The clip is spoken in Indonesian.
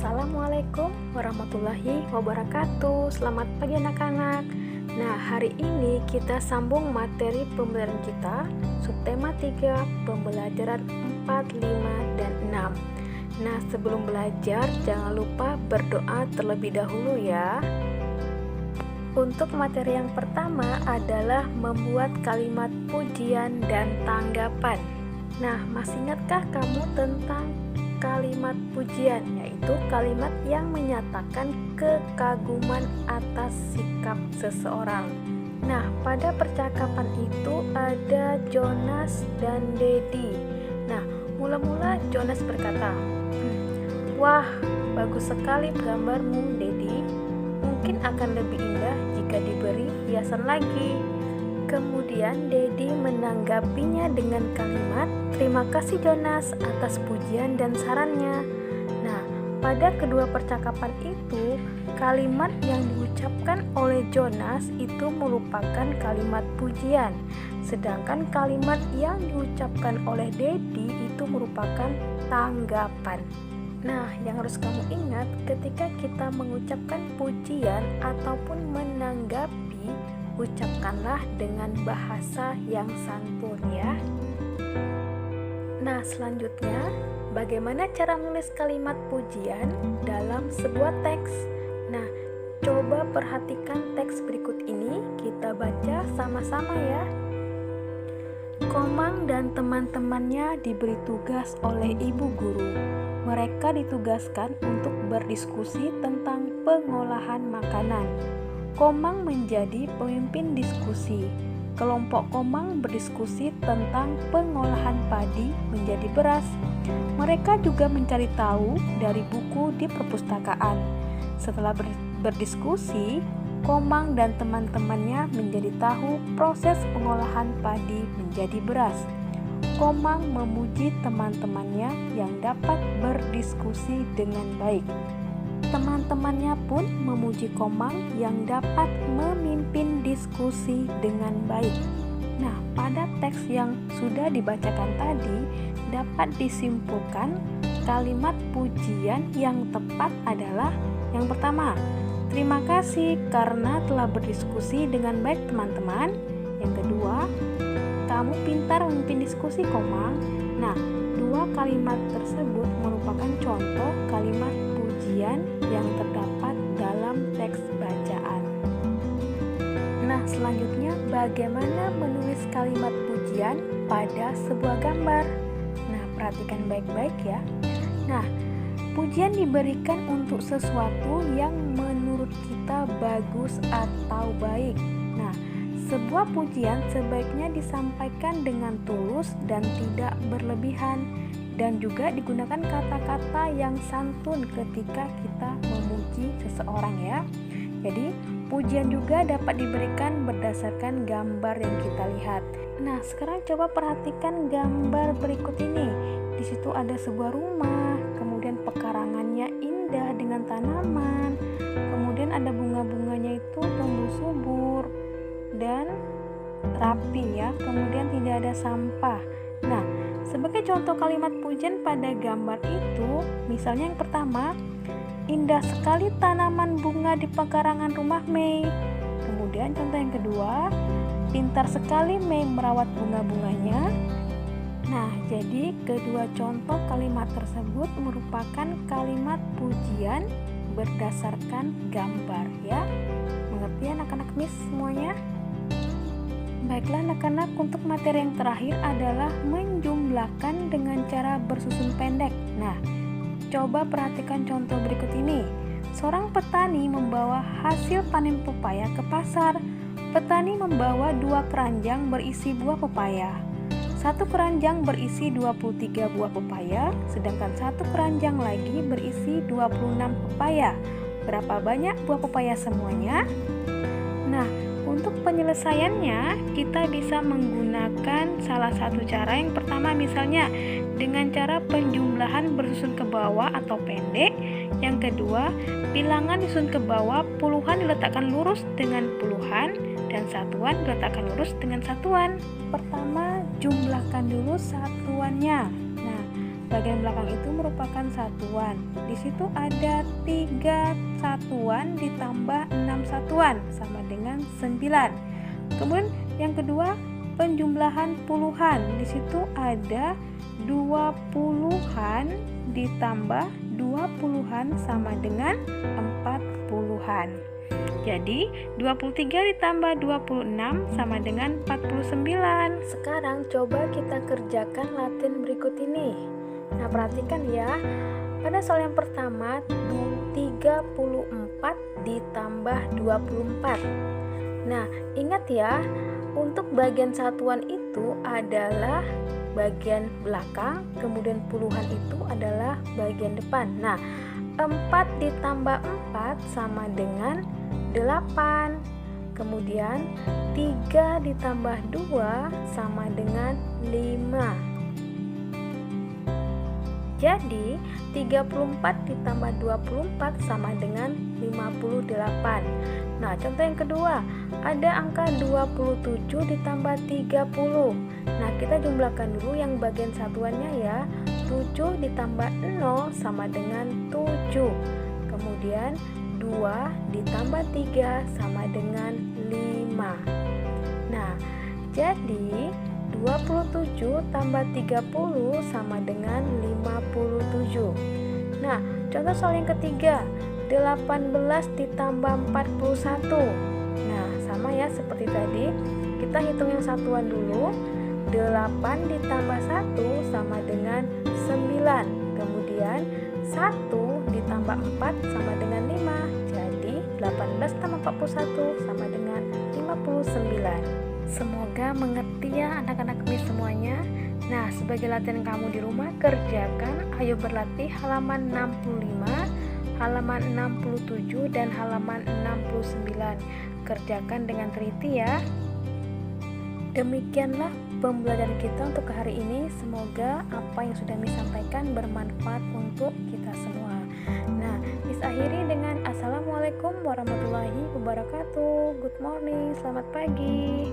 Assalamualaikum warahmatullahi wabarakatuh. Selamat pagi anak-anak. Nah, hari ini kita sambung materi pembelajaran kita, subtema 3, pembelajaran 4, 5, dan 6. Nah, sebelum belajar jangan lupa berdoa terlebih dahulu ya. Untuk materi yang pertama adalah membuat kalimat pujian dan tanggapan. Nah, masih ingatkah kamu tentang kalimat pujian, yaitu kalimat yang menyatakan kekaguman atas sikap seseorang. Nah, pada percakapan itu ada Jonas dan Dedi. Nah, mula-mula Jonas berkata, "Wah, bagus sekali gambarmu, Dedi. Mungkin akan lebih indah jika diberi hiasan lagi." Kemudian Dedi menanggapinya dengan kalimat, "Terima kasih Jonas atas pujian dan sarannya." Nah, pada kedua percakapan itu, kalimat yang diucapkan oleh Jonas itu merupakan kalimat pujian, sedangkan kalimat yang diucapkan oleh Dedi itu merupakan tanggapan. Nah, yang harus kamu ingat ketika kita mengucapkan pujian ataupun menanggapi, ucapkanlah dengan bahasa yang santun ya. Nah, selanjutnya, bagaimana cara menulis kalimat pujian dalam sebuah teks? Nah, coba perhatikan teks berikut ini, kita baca sama-sama ya. Komang dan teman-temannya diberi tugas oleh ibu guru. Mereka ditugaskan untuk berdiskusi tentang pengolahan makanan. Komang menjadi pemimpin diskusi. Kelompok Komang berdiskusi tentang pengolahan padi menjadi beras. Mereka juga mencari tahu dari buku di perpustakaan. Setelah berdiskusi, Komang dan teman-temannya menjadi tahu proses pengolahan padi menjadi beras. Komang memuji teman-temannya yang dapat berdiskusi dengan baik. Teman-temannya pun memuji Komang yang dapat memimpin diskusi dengan baik. Nah, pada teks yang sudah dibacakan tadi dapat disimpulkan kalimat pujian yang tepat adalah yang pertama, terima kasih karena telah berdiskusi dengan baik teman-teman. Yang kedua, kamu pintar memimpin diskusi Komang. Nah, dua kalimat tersebut merupakan contoh kalimat pujian yang terdapat dalam teks bacaan. Nah, selanjutnya bagaimana menulis kalimat pujian pada sebuah gambar? Nah, perhatikan baik-baik ya. Nah, pujian diberikan untuk sesuatu yang menurut kita bagus atau baik. Nah, sebuah pujian sebaiknya disampaikan dengan tulus dan tidak berlebihan, dan juga digunakan kata-kata yang santun ketika kita memuji seseorang ya. Jadi, pujian juga dapat diberikan berdasarkan gambar yang kita lihat. Nah, sekarang coba perhatikan gambar berikut ini. Di situ ada sebuah rumah, kemudian pekarangannya indah dengan tanaman, kemudian ada bunga-bunganya itu tumbuh subur dan rapi ya, kemudian tidak ada sampah. Nah, sebagai contoh kalimat pujian pada gambar itu, misalnya yang pertama, indah sekali tanaman bunga di pekarangan rumah Mei. Kemudian contoh yang kedua, pintar sekali Mei merawat bunga-bunganya. Nah, jadi kedua contoh kalimat tersebut merupakan kalimat pujian berdasarkan gambar ya. Mengerti anak-anak Miss semuanya? Baiklah anak-anak, untuk materi yang terakhir adalah menjumlahkan dengan cara bersusun pendek. Nah, coba perhatikan contoh berikut ini. Seorang petani membawa hasil panen pepaya ke pasar. Petani membawa 2 keranjang berisi buah pepaya. 1 keranjang berisi 23 buah pepaya, sedangkan 1 keranjang lagi berisi 26 pepaya. Berapa banyak buah pepaya semuanya? Nah, untuk penyelesaiannya, kita bisa menggunakan salah satu cara. Yang pertama misalnya dengan cara penjumlahan bersusun ke bawah atau pendek. Yang kedua, bilangan disusun ke bawah, puluhan diletakkan lurus dengan puluhan, dan satuan diletakkan lurus dengan satuan. Pertama, jumlahkan dulu satuannya. Nah, bagian belakang itu merupakan satuan. Di situ ada 3 satuan ditambah 6 satuan sama dengan 9. Kemudian yang kedua, penjumlahan puluhan. Di situ ada 20 puluhan ditambah 20 puluhan sama dengan 40 puluhan. Jadi 23 ditambah 26 sama dengan 49. Sekarang coba kita kerjakan latihan berikut ini. Nah, perhatikan ya. Pada soal yang pertama 34 ditambah 24. Nah, ingat ya, untuk bagian satuan itu adalah bagian belakang, kemudian puluhan itu adalah bagian depan. Nah, 4 ditambah 4 sama dengan 8. Kemudian 3 ditambah 2 sama dengan 5. Jadi 34 ditambah 24 sama dengan 58. Nah, contoh yang kedua, ada angka 27 ditambah 30. Nah, kita jumlahkan dulu yang bagian satuannya ya. 7 ditambah 0 sama dengan 7. Kemudian 2 ditambah 3 sama dengan 5. Nah, jadi 27 tambah 30 sama dengan 57. Nah, contoh soal yang ketiga, 18 ditambah 41. Nah, sama ya seperti tadi. Kita hitung yang satuan dulu. 8 ditambah 1 sama dengan 9. Kemudian 1 ditambah 4 sama dengan 5. Jadi 18 tambah 41 sama dengan 59. Semoga mengerti ya anak-anak Miss semuanya. Nah, sebagai latihan kamu di rumah, kerjakan. Ayo berlatih halaman 65, halaman 67, dan halaman 69. Kerjakan dengan teliti ya. Demikianlah pembelajaran kita untuk hari ini. Semoga apa yang sudah Miss sampaikan bermanfaat untuk kita semua. Nah, Miss akhiri dengan Assalamualaikum warahmatullahi wabarakatuh. Good morning, selamat pagi.